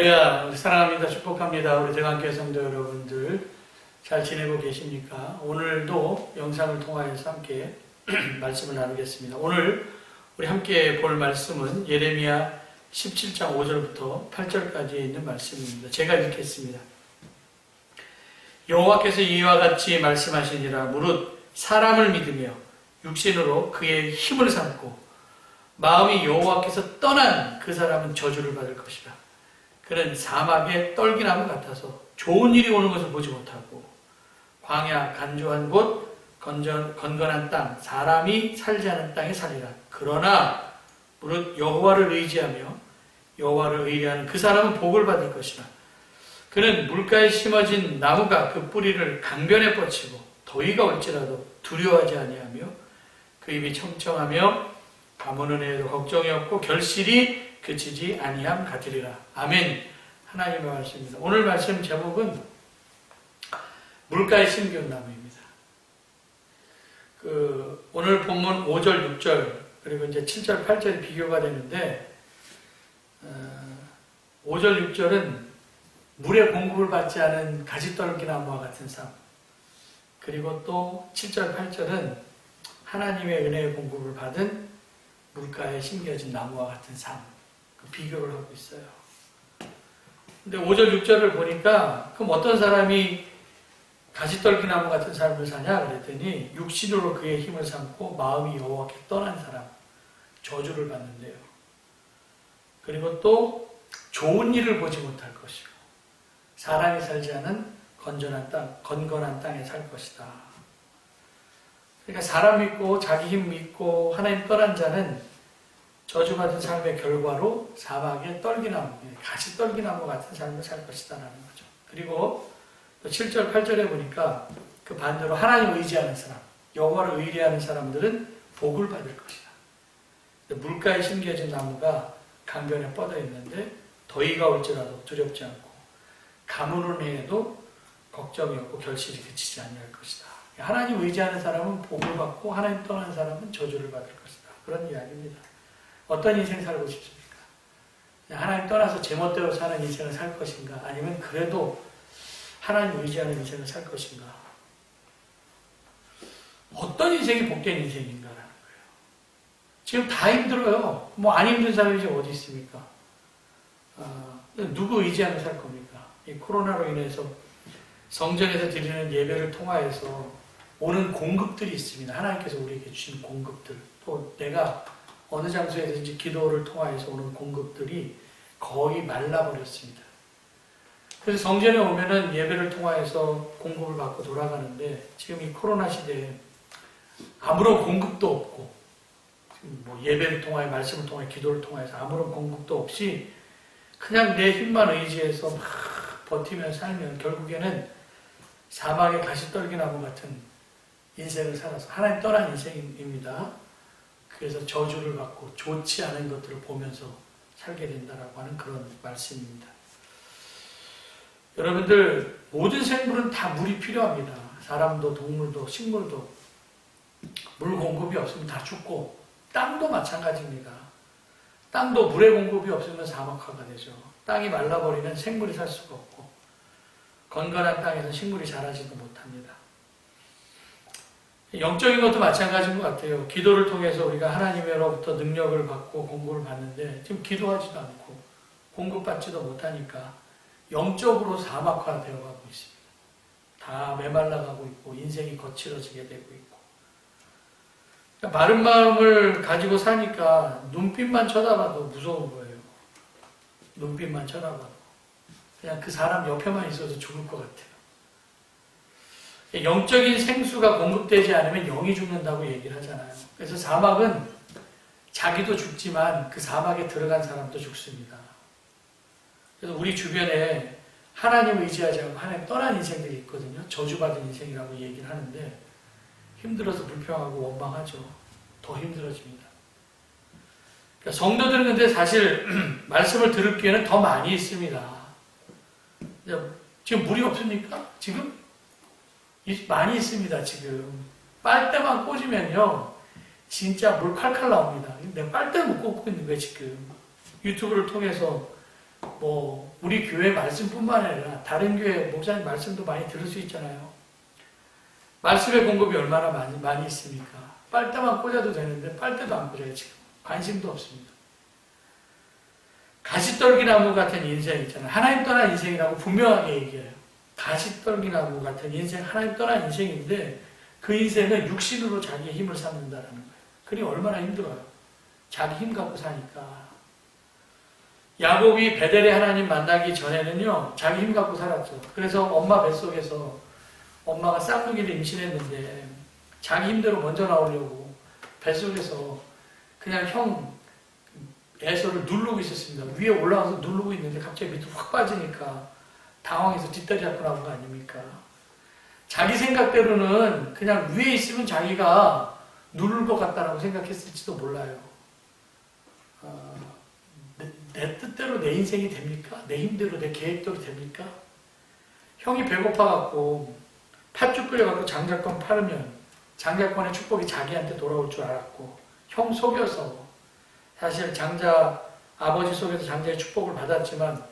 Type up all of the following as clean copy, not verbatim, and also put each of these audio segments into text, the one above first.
할렐루야, 사랑합니다. 축복합니다. 우리 대관교회 성도 여러분들 잘 지내고 계십니까? 오늘도 영상을 통하여서 함께 말씀을 나누겠습니다. 오늘 우리 함께 볼 말씀은 예레미야 17장 5절부터 8절까지 있는 말씀입니다. 제가 읽겠습니다. 여호와께서 이와 같이 말씀하시니라. 무릇 사람을 믿으며 육신으로 그의 힘을 삼고 마음이 여호와께서 떠난 그 사람은 저주를 받을 것이다. 그는 사막의 떨기나무 같아서 좋은 일이 오는 것을 보지 못하고 광야 간조한 곳 건건한 땅 사람이 살지 않은 땅에 살리라. 그러나 무릇 여호와를 의지하며 여호와를 의뢰하는 그 사람은 복을 받을 것이다. 그는 물가에 심어진 나무가 그 뿌리를 강변에 뻗치고 더위가 올지라도 두려워하지 아니하며 그 입이 청청하며 가무는 해에도 걱정이 없고 결실이 그치지 아니함 같으리라. 아멘. 하나님의 말씀입니다. 오늘 말씀 제목은 물가에 심겨온 나무입니다. 오늘 본문 5절, 6절 그리고 이제 7절, 8절이 비교가 되는데 5절, 6절은 물의 공급을 받지 않은 가지떨기나무와 같은 삶, 그리고 또 7절, 8절은 하나님의 은혜의 공급을 받은 물가에 심겨진 나무와 같은 삶, 비교를 하고 있어요. 근데 5절, 6절을 보니까 그럼 어떤 사람이 가시떨기나무 같은 삶을 사냐 그랬더니 육신으로 그의 힘을 삼고 마음이 여호와께 떠난 사람, 저주를 받는데요. 그리고 또 좋은 일을 보지 못할 것이고 사람이 살지 않은 건건한 땅에 살 것이다. 그러니까 사람 믿고 자기 힘 믿고 하나님 떠난 자는 저주받은 삶의 결과로 사막의 떨기나무, 가시떨기나무 같은 삶을 살 것이다 라는 거죠. 그리고 또 7절, 8절에 보니까 그 반대로 하나님 의지하는 사람, 여호와를 의뢰하는 사람들은 복을 받을 것이다. 물가에 심겨진 나무가 강변에 뻗어 있는데 더위가 올지라도 두렵지 않고 가무는 해에도 걱정이 없고 결실이 그치지 아니할 것이다. 하나님 의지하는 사람은 복을 받고 하나님 떠난 사람은 저주를 받을 것이다. 그런 이야기입니다. 어떤 인생 살고 싶습니까? 하나님 떠나서 제멋대로 사는 인생을 살 것인가? 아니면 그래도 하나님 의지하는 인생을 살 것인가? 어떤 인생이 복된 인생인가라는 거예요. 지금 다 힘들어요. 뭐 안 힘든 사람이 지금 어디 있습니까? 누구 의지하며 살 겁니까? 이 코로나로 인해서 성전에서 드리는 예배를 통하여서 오는 공급들이 있습니다. 하나님께서 우리에게 주신 공급들. 또 내가 어느 장소에든지 기도를 통하여서 오는 공급들이 거의 말라버렸습니다. 그래서 성전에 오면은 예배를 통하여서 공급을 받고 돌아가는데 지금 이 코로나 시대에 아무런 공급도 없고 지금 뭐 예배를 통하여 말씀을 통하여 기도를 통하여서 아무런 공급도 없이 그냥 내 힘만 의지해서 막 버티며 살면 결국에는 사막의 가시떨기나무 같은 인생을 살아서 하나님 떠난 인생입니다. 그래서 저주를 받고 좋지 않은 것들을 보면서 살게 된다라고 하는 그런 말씀입니다. 여러분들 모든 생물은 다 물이 필요합니다. 사람도 동물도 식물도 물 공급이 없으면 다 죽고 땅도 마찬가지입니다. 땅도 물의 공급이 없으면 사막화가 되죠. 땅이 말라버리면 생물이 살 수가 없고 건건한 땅에서 식물이 자라지도 못합니다. 영적인 것도 마찬가지인 것 같아요. 기도를 통해서 우리가 하나님으로부터 능력을 받고 공급을 받는데 지금 기도하지도 않고 공급받지도 못하니까 영적으로 사막화되어 가고 있습니다. 다 메말라가고 있고 인생이 거칠어지게 되고 있고 그러니까 마른 마음을 가지고 사니까 눈빛만 쳐다봐도 무서운 거예요. 눈빛만 쳐다봐도 그냥 그 사람 옆에만 있어도 죽을 것 같아요. 영적인 생수가 공급되지 않으면 영이 죽는다고 얘기를 하잖아요. 그래서 사막은 자기도 죽지만 그 사막에 들어간 사람도 죽습니다. 그래서 우리 주변에 하나님 의지하지 않고 하나님 떠난 인생들이 있거든요. 저주받은 인생이라고 얘기를 하는데 힘들어서 불평하고 원망하죠. 더 힘들어집니다. 그러니까 성도들은 근데 사실 말씀을 들을 기회는 더 많이 있습니다. 지금 물이 없습니까? 지금? 많이 있습니다. 지금 빨대만 꽂으면요 진짜 물 칼칼 나옵니다. 내가 빨대를 못 꽂고 있는 거예요. 지금 유튜브를 통해서 우리 교회 말씀뿐만 아니라 다른 교회 목사님 말씀도 많이 들을 수 있잖아요. 말씀의 공급이 얼마나 많이 있습니까? 빨대만 꽂아도 되는데 빨대도 안 꽂아요. 지금 관심도 없습니다. 가시떨기나무 같은 인생 있잖아요. 하나님 떠난 인생이라고 분명하게 얘기해요. 가시떨기나무 같은 인생, 하나님 떠난 인생인데 그 인생은 육신으로 자기의 힘을 쌓는다라는 거예요. 그니 얼마나 힘들어요. 자기 힘 갖고 사니까. 야곱이 베델의 하나님 만나기 전에는요, 자기 힘 갖고 살았죠. 그래서 엄마 뱃속에서 엄마가 쌍둥이를 임신했는데 자기 힘대로 먼저 나오려고 뱃속에서 그냥 형 에서를 누르고 있었습니다. 위에 올라가서 누르고 있는데 갑자기 밑으로 확 빠지니까 당황해서 뒷다리 잡고 나온 거 아닙니까? 자기 생각대로는 그냥 위에 있으면 자기가 누를 것 같다라고 생각했을지도 몰라요. 내 뜻대로 내 인생이 됩니까? 내 힘대로 내 계획대로 됩니까? 형이 배고파갖고 팥죽 끓여갖고 장자권 팔으면 장자권의 축복이 자기한테 돌아올 줄 알았고 형 속여서 사실 장자 아버지 속에서 장자의 축복을 받았지만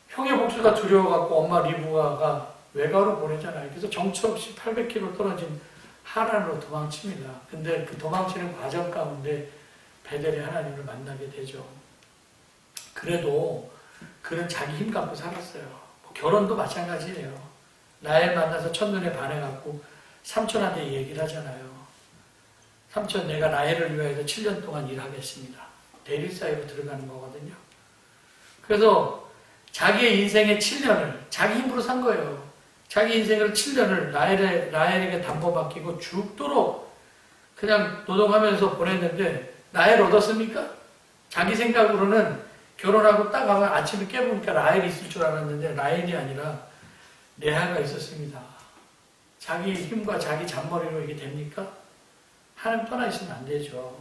형의 복수가 두려워갖고 엄마 리브가가 외가로 보내잖아요. 그래서 정처 없이 800km 떨어진 하란으로 도망칩니다. 근데 그 도망치는 과정 가운데 베델의 하나님을 만나게 되죠. 그래도 그는 자기 힘 갖고 살았어요. 결혼도 마찬가지예요. 라헬 만나서 첫눈에 반해갖고 삼촌한테 얘기를 하잖아요. 삼촌, 내가 라헬을 위하여 7년 동안 일하겠습니다. 대리 사이로 들어가는 거거든요. 그래서 자기의 인생의 7년을 자기 힘으로 산 거예요. 자기 인생을 7년을 라헬에게 담보 맡기고 죽도록 그냥 노동하면서 보냈는데 라헬 얻었습니까? 자기 생각으로는 결혼하고 딱 가면 아침에 깨보니까 라헬이 있을 줄 알았는데 라헬이 아니라 레아가 있었습니다. 자기 힘과 자기 잔머리로 이게 됩니까? 하나님 떠나 있으면 안 되죠.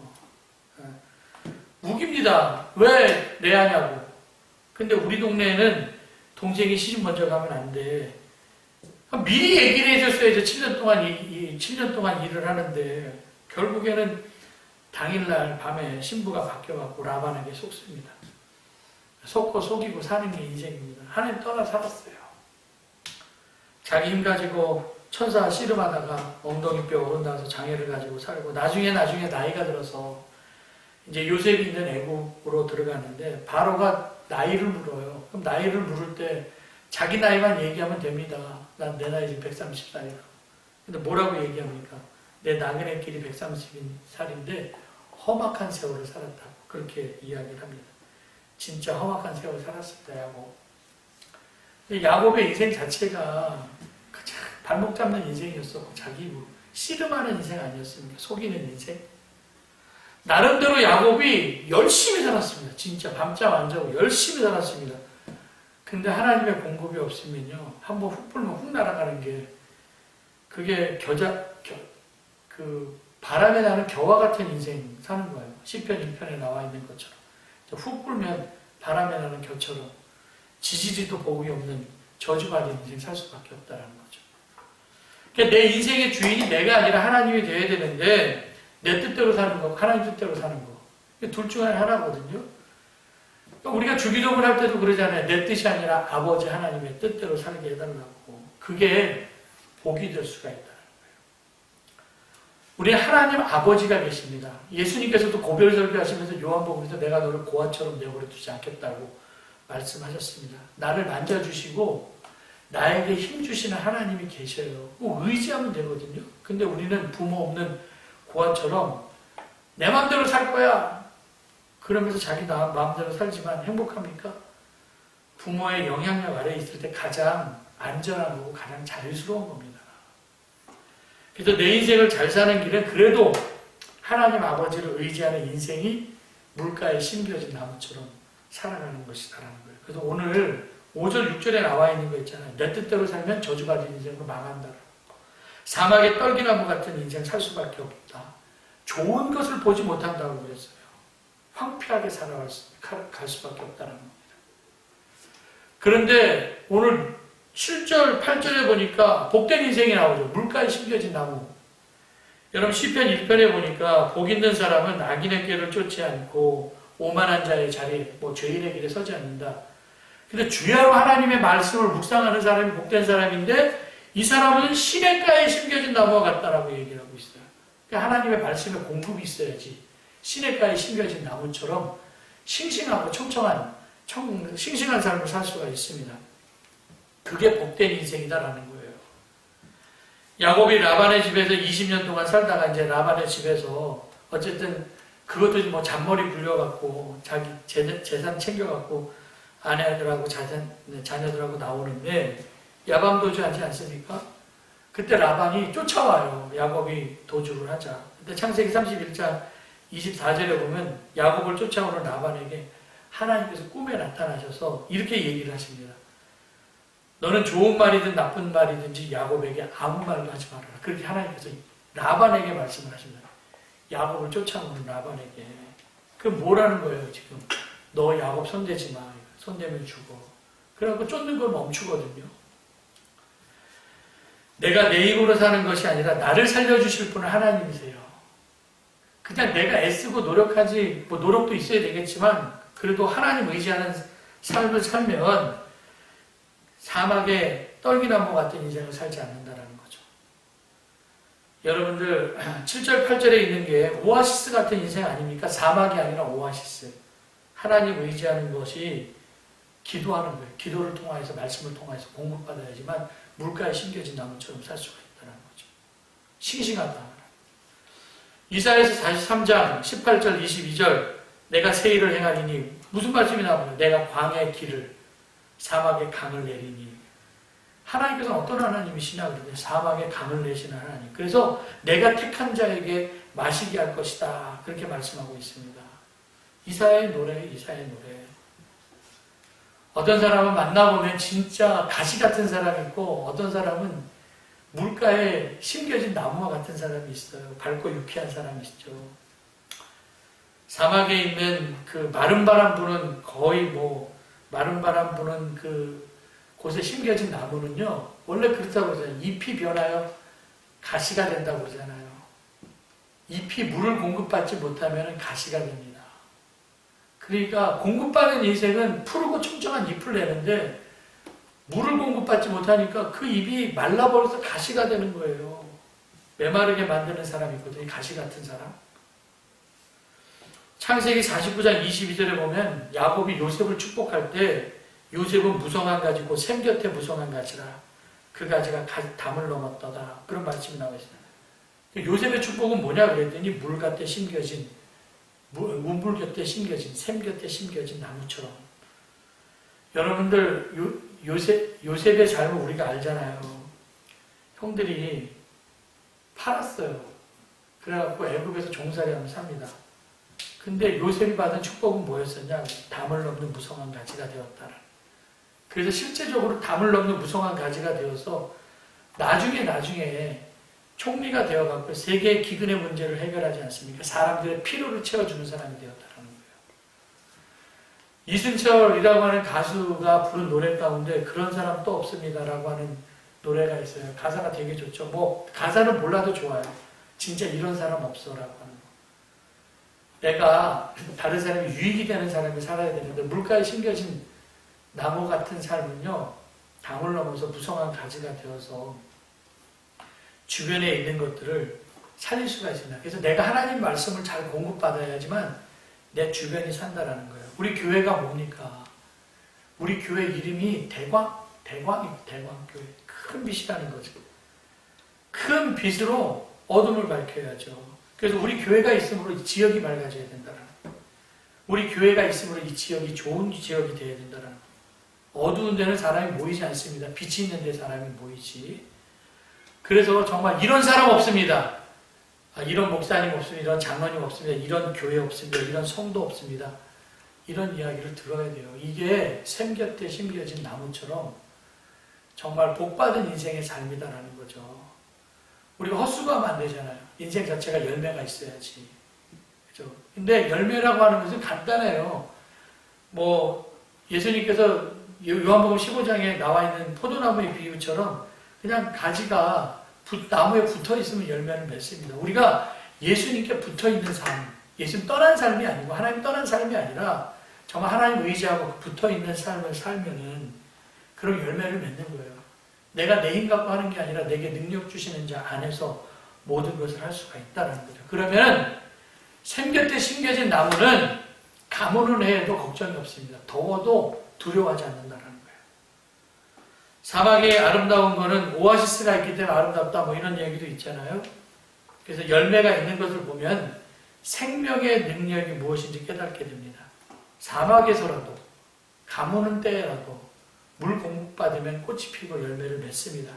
무기입니다. 왜 레아냐고. 근데 우리 동네에는 동생이 시집 먼저 가면 안 돼. 미리 얘기를 해줬어야죠. 7년 동안 일을 하는데 결국에는 당일날 밤에 신부가 바뀌어갖고 라반에게 속습니다. 속고 속이고 사는 게 인생입니다. 하나님 떠나 살았어요. 자기 힘 가지고 천사 씨름하다가 엉덩이뼈 오른다서 장애를 가지고 살고 나중에 나이가 들어서 이제 요셉이 있는 애국으로 들어가는데 바로가 나이를 물어요. 그럼 나이를 물을 때 자기 나이만 얘기하면 됩니다. 난 내 나이 지금 130살이라고. 근데 뭐라고 얘기합니까? 내 나그네끼리 130살인데 험악한 세월을 살았다고 그렇게 이야기를 합니다. 진짜 험악한 세월을 살았습니다. 야곱의 인생 자체가 발목 잡는 인생이었어. 자기 씨름하는 인생 아니었습니까? 속이는 인생. 나름대로 야곱이 열심히 살았습니다. 진짜 밤잠 안 자고 열심히 살았습니다. 근데 하나님의 공급이 없으면요, 한번 훅 불면 훅 날아가는 게 그게 바람에 나는 겨와 같은 인생 사는 거예요. 시편 1편에 나와 있는 것처럼 훅 불면 바람에 나는 겨처럼 지지리도 복이 없는 저주받은 인생 살 수밖에 없다는 거죠. 그러니까 내 인생의 주인이 내가 아니라 하나님이 되어야 되는데 내 뜻대로 사는 거, 하나님 뜻대로 사는 거. 둘 중 하나거든요. 우리가 주기도문 할 때도 그러잖아요. 내 뜻이 아니라 아버지 하나님의 뜻대로 살게 해달라고. 그게 복이 될 수가 있다는 거예요. 우리 하나님 아버지가 계십니다. 예수님께서도 고별설교 하시면서 요한복음에서 내가 너를 고아처럼 내버려 두지 않겠다고 말씀하셨습니다. 나를 만져주시고 나에게 힘주시는 하나님이 계셔요. 의지하면 되거든요. 근데 우리는 부모 없는 고아처럼 내 마음대로 살 거야. 그러면서 자기 마음대로 살지만 행복합니까? 부모의 영향력 아래에 있을 때 가장 안전한 거고 가장 자유스러운 겁니다. 그래서 내 인생을 잘 사는 길은 그래도 하나님 아버지를 의지하는 인생이 물가에 심겨진 나무처럼 살아가는 것이다라는 거예요. 그래서 오늘 5절, 6절에 나와 있는 거 있잖아요. 내 뜻대로 살면 저주받은 인생으로 망한다. 사막의 떨기나무 같은 인생 살 수밖에 없다. 좋은 것을 보지 못한다고 그랬어요. 황폐하게 갈 수밖에 없다는 겁니다. 그런데 오늘 7절, 8절에 보니까 복된 인생이 나오죠. 물가에 심겨진 나무. 여러분 시편 1편에 보니까 복 있는 사람은 악인의 길을 쫓지 않고 오만한 자의 자리에 죄인의 길에 서지 않는다. 근데 주야로 하나님의 말씀을 묵상하는 사람이 복된 사람인데 이 사람은 시냇가에 심겨진 나무와 같다라고 얘기를 하고 있어요. 그러니까 하나님의 말씀에 공급이 있어야지 시냇가에 심겨진 나무처럼 싱싱하고 청청한 싱싱한 삶을 살 수가 있습니다. 그게 복된 인생이다라는 거예요. 야곱이 라반의 집에서 20년 동안 살다가 이제 라반의 집에서 어쨌든 그것도 뭐 잔머리 굴려갖고 자기 재산 챙겨갖고 아내들하고 자녀들하고 나오는데 야밤도주하지 않습니까? 그때 라반이 쫓아와요. 야곱이 도주를 하자. 그때 창세기 31장 24절에 보면 야곱을 쫓아오는 라반에게 하나님께서 꿈에 나타나셔서 이렇게 얘기를 하십니다. 너는 좋은 말이든 나쁜 말이든지 야곱에게 아무 말도 하지 말아라. 그렇게 하나님께서 라반에게 말씀을 하십니다. 야곱을 쫓아오는 라반에게. 그럼 뭐라는 거예요 지금? 너 야곱 손대지 마. 손대면 죽어. 그래갖고 쫓는 걸 멈추거든요. 내가 내 입으로 사는 것이 아니라 나를 살려주실 분은 하나님이세요. 그냥 내가 애쓰고 노력하지, 뭐 노력도 있어야 되겠지만 그래도 하나님 의지하는 삶을 살면 사막에 떨기나무 같은 인생을 살지 않는다라는 거죠. 여러분들 7절 8절에 있는 게 오아시스 같은 인생 아닙니까? 사막이 아니라 오아시스. 하나님 의지하는 것이 기도하는 거예요. 기도를 통해서 말씀을 통해서 공급받아야지만 물가에 심겨진 나무처럼 살 수가 있다는 거죠. 싱싱하다. 이사야서 43장 18절 22절 내가 새 일을 행하리니 무슨 말씀이 나오나요? 내가 광야의 길을 사막의 강을 내리니 하나님께서는 어떤 하나님이시냐 그러면 사막의 강을 내시는 하나님. 그래서 내가 택한 자에게 마시게 할 것이다. 그렇게 말씀하고 있습니다. 이사야의 노래. 어떤 사람은 만나보면 진짜 가시 같은 사람이 있고 어떤 사람은 물가에 심겨진 나무와 같은 사람이 있어요. 밝고 유쾌한 사람이 있죠. 사막에 있는 그 마른 바람 부는 거의 마른 바람 부는 그 곳에 심겨진 나무는요. 원래 그렇다고 그러잖아요. 잎이 변하여 가시가 된다고 그러잖아요. 잎이 물을 공급받지 못하면 가시가 됩니다. 그러니까 공급받는 인생은 푸르고 청청한 잎을 내는데 물을 공급받지 못하니까 그 잎이 말라버려서 가시가 되는 거예요. 메마르게 만드는 사람이 있거든요. 가시 같은 사람. 창세기 49장 22절에 보면 야곱이 요셉을 축복할 때 요셉은 무성한 가지고 샘 곁에 무성한 가지라 그 가지가 담을 넘었다다. 그런 말씀이 나와 있어요. 요셉의 축복은 뭐냐 그랬더니 물 곁에 심겨진 문불 곁에 심겨진 샘 곁에 심겨진 나무처럼. 여러분들 요셉의 삶을 우리가 알잖아요. 형들이 팔았어요. 그래갖고 애굽에서 종살이하며 삽니다. 근데 요셉이 받은 축복은 뭐였었냐? 담을 넘는 무성한 가지가 되었다라. 그래서 실제적으로 담을 넘는 무성한 가지가 되어서 나중에 총리가 되어갖고 세계의 기근의 문제를 해결하지 않습니까? 사람들의 필요를 채워주는 사람이 되었다는 거예요. 이승철이라고 하는 가수가 부른 노래 가운데 그런 사람 또 없습니다라고 하는 노래가 있어요. 가사가 되게 좋죠. 가사는 몰라도 좋아요. 진짜 이런 사람 없어라고 하는 거. 내가 다른 사람이 유익이 되는 사람이 살아야 되는데 물가에 심겨진 나무 같은 삶은요. 담을 넘어서 무성한 가지가 되어서 주변에 있는 것들을 살릴 수가 있습니다. 그래서 내가 하나님 말씀을 잘 공급받아야지만 내 주변이 산다라는 거예요. 우리 교회가 뭡니까? 우리 교회 이름이 대광교회. 큰 빛이라는 거죠. 큰 빛으로 어둠을 밝혀야죠. 그래서 우리 교회가 있으므로 이 지역이 밝아져야 된다라는 거예요. 우리 교회가 있으므로 이 지역이 좋은 지역이 되어야 된다라는 거예요. 어두운 데는 사람이 모이지 않습니다. 빛이 있는 데 사람이 모이지. 그래서 정말 이런 사람 없습니다. 이런 목사님 없습니다. 이런 장로님 없습니다. 이런 교회 없습니다. 이런 성도 없습니다. 이런 이야기를 들어야 돼요. 이게 샘 곁에 심겨진 나무처럼 정말 복받은 인생의 삶이다라는 거죠. 우리가 헛수고하면 안 되잖아요. 인생 자체가 열매가 있어야지. 그죠? 근데 열매라고 하는 것은 간단해요. 예수님께서 요한복음 15장에 나와 있는 포도나무의 비유처럼 그냥 가지가 나무에 붙어 있으면 열매를 맺습니다. 우리가 예수님께 붙어 있는 삶, 예수님 떠난 삶이 아니고 하나님 떠난 삶이 아니라 정말 하나님 의지하고 붙어있는 삶을 살면은 그런 열매를 맺는 거예요. 내가 내 힘 갖고 하는 게 아니라 내게 능력 주시는 자 안에서 모든 것을 할 수가 있다는 거죠. 그러면 생겼대 심겨진 나무는 가뭄은 해도 걱정이 없습니다. 더워도 두려워하지 않는다는 거예요. 사막의 아름다운 거는 오아시스가 있기 때문에 아름답다 뭐 이런 얘기도 있잖아요. 그래서 열매가 있는 것을 보면 생명의 능력이 무엇인지 깨닫게 됩니다. 사막에서라도 가무는 때라도 물 공급받으면 꽃이 피고 열매를 맺습니다.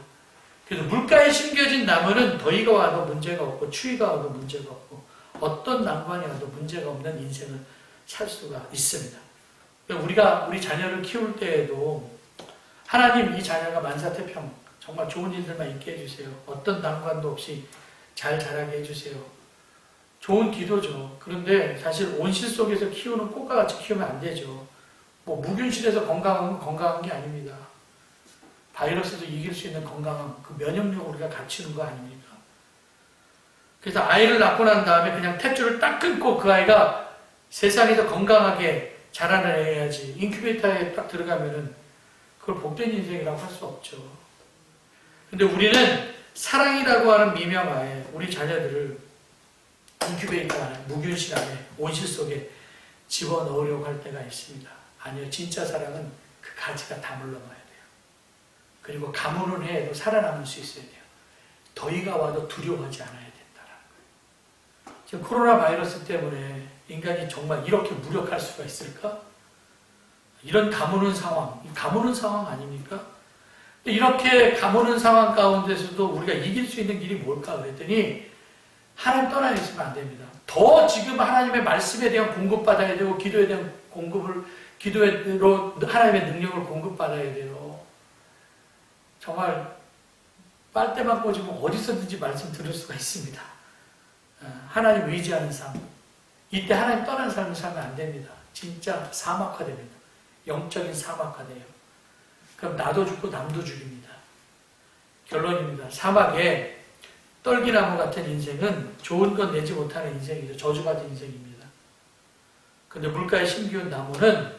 그래서 물가에 심겨진 나무는 더위가 와도 문제가 없고 추위가 와도 문제가 없고 어떤 난관이 와도 문제가 없는 인생을 살 수가 있습니다. 우리가 우리 자녀를 키울 때에도 하나님 이 자녀가 만사태평 정말 좋은 일들만 있게 해주세요. 어떤 난관도 없이 잘 자라게 해주세요. 좋은 기도죠. 그런데 사실 온실 속에서 키우는 꽃과 같이 키우면 안 되죠. 뭐 무균실에서 건강한 게 아닙니다. 바이러스도 이길 수 있는 건강한 그 면역력을 우리가 갖추는 거 아닙니까? 그래서 아이를 낳고 난 다음에 그냥 탯줄을 딱 끊고 그 아이가 세상에서 건강하게 자라나야지 인큐베이터에 딱 들어가면은 그걸 복된 인생이라고 할 수 없죠. 근데 우리는 사랑이라고 하는 미명하에 우리 자녀들을 인큐베이터 안에, 무균실 안에, 온실 속에 집어넣으려고 할 때가 있습니다. 아니요, 진짜 사랑은 그 가지가 다 물러나야 돼요. 그리고 가뭄은 해도 살아남을 수 있어야 돼요. 더위가 와도 두려워하지 않아야 된다는 거예요. 지금 코로나 바이러스 때문에 인간이 정말 이렇게 무력할 수가 있을까? 이런 가무는 상황 아닙니까? 이렇게 가무는 상황 가운데서도 우리가 이길 수 있는 길이 뭘까 그랬더니 하나님 떠나 있으면 안 됩니다. 더 지금 하나님의 말씀에 대한 공급받아야 되고 기도에 대한 기도로 하나님의 능력을 공급받아야 돼요. 정말 빨대만 꽂으면 어디서든지 말씀 들을 수가 있습니다. 하나님 의지하는 삶. 이때 하나님 떠난 삶을 살면 안 됩니다. 진짜 사막화됩니다. 영적인 사막화돼요. 그럼 나도 죽고 남도 죽입니다. 결론입니다. 사막에 떨기나무 같은 인생은 좋은 건 내지 못하는 인생이죠. 저주받은 인생입니다. 근데 물가에 심기운 나무는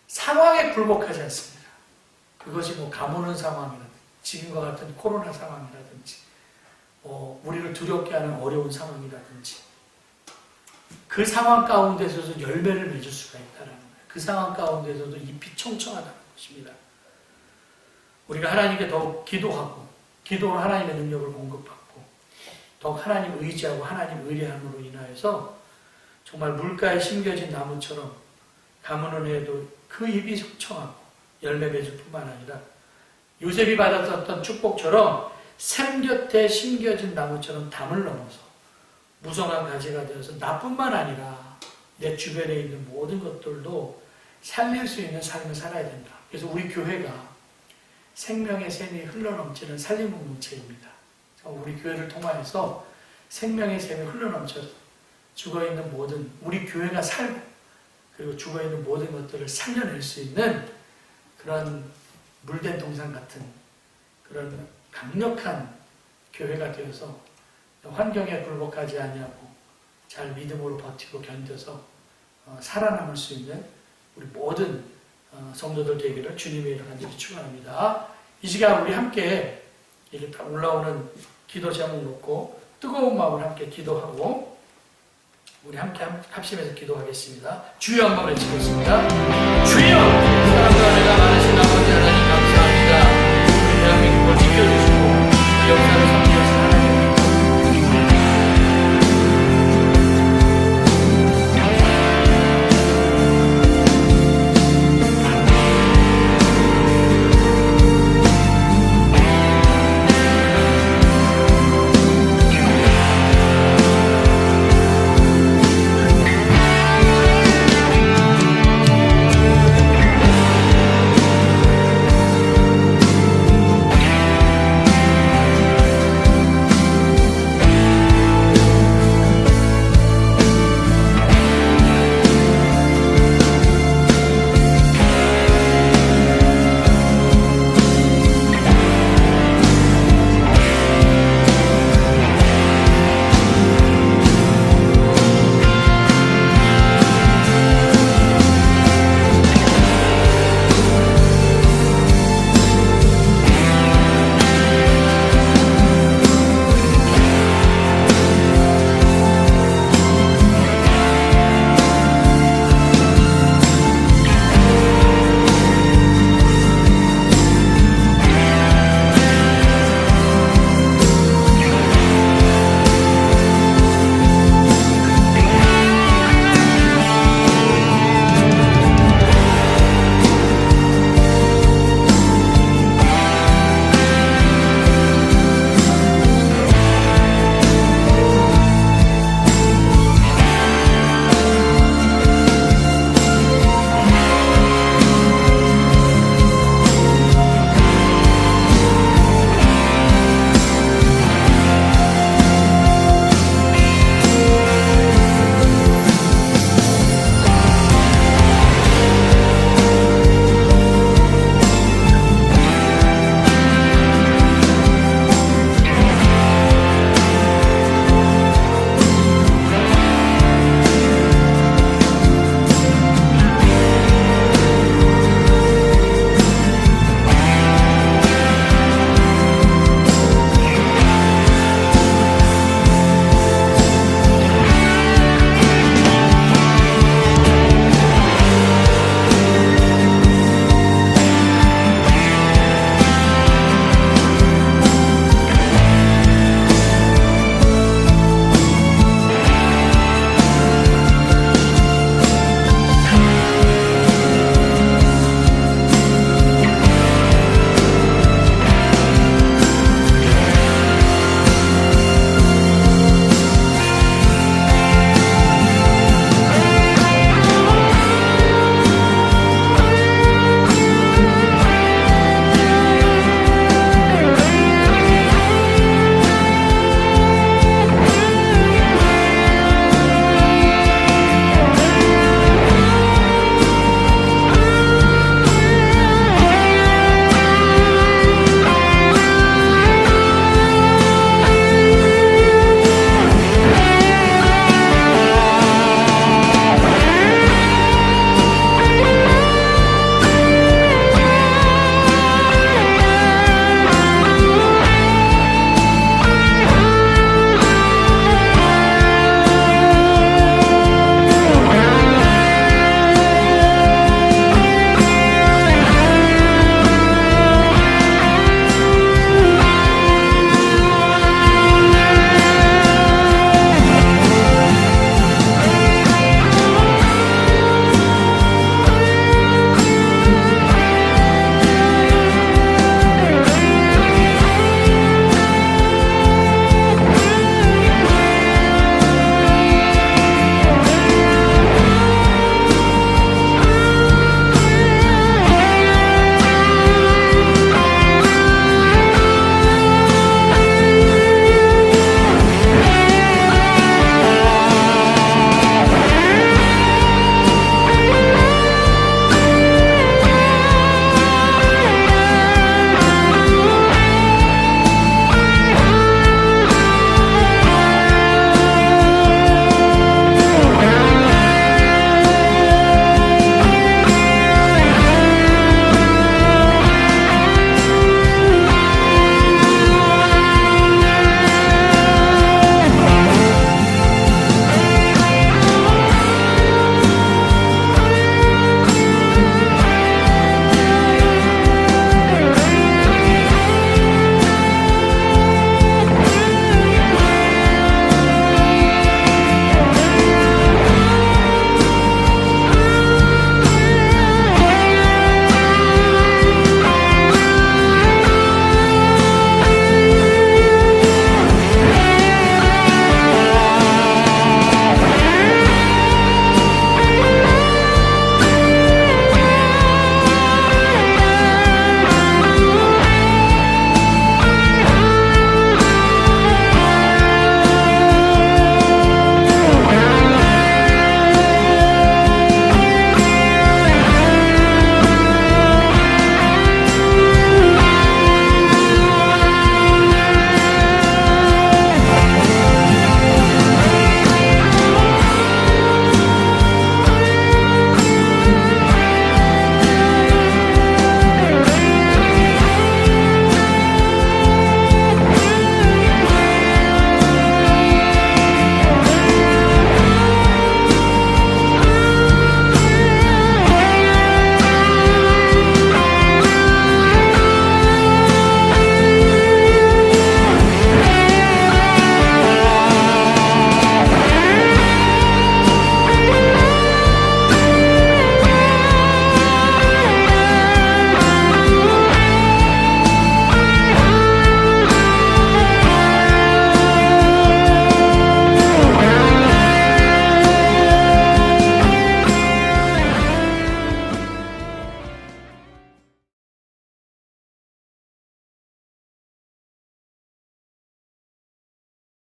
상황에 굴복하지 않습니다. 그것이 뭐 가무는 상황이라든지 지금과 같은 코로나 상황이라든지 우리를 두렵게 하는 어려운 상황이라든지 그 상황 가운데서도 열매를 맺을 수가 있다는 거예요. 그 상황 가운데서도 잎이 청청하다는 것입니다. 우리가 하나님께 더욱 기도하고 기도로 하나님의 능력을 공급받고 더욱 하나님 의지하고 하나님 의뢰함으로 인하여서 정말 물가에 심겨진 나무처럼 가무는 해도 그 잎이 청청하고 열매 맺을 뿐만 아니라 요셉이 받았었던 축복처럼 샘 곁에 심겨진 나무처럼 담을 넘어서 무성한 가지가 되어서 나뿐만 아니라 내 주변에 있는 모든 것들도 살릴 수 있는 삶을 살아야 된다. 그래서 우리 교회가 생명의 샘이 흘러넘치는 살림 공동체입니다. 우리 교회를 통하여서 생명의 샘이 흘러넘쳐 죽어있는 모든 우리 교회가 살고 그리고 죽어있는 모든 것들을 살려낼 수 있는 그런 물된 동산 같은 그런 강력한 교회가 되어서 환경에 굴복하지 아니하고 잘 믿음으로 버티고 견뎌서 살아남을 수 있는 우리 모든 성도들 되기를 주님의 이름으로 간절히 축원합니다. 이 시간 우리 함께 이렇게 딱 올라오는 기도 제목 놓고 뜨거운 마음을 함께 기도하고 우리 함께 합심해서 기도하겠습니다. 주여 한번 외치겠습니다. 주여! 사랑과 은혜가 많으신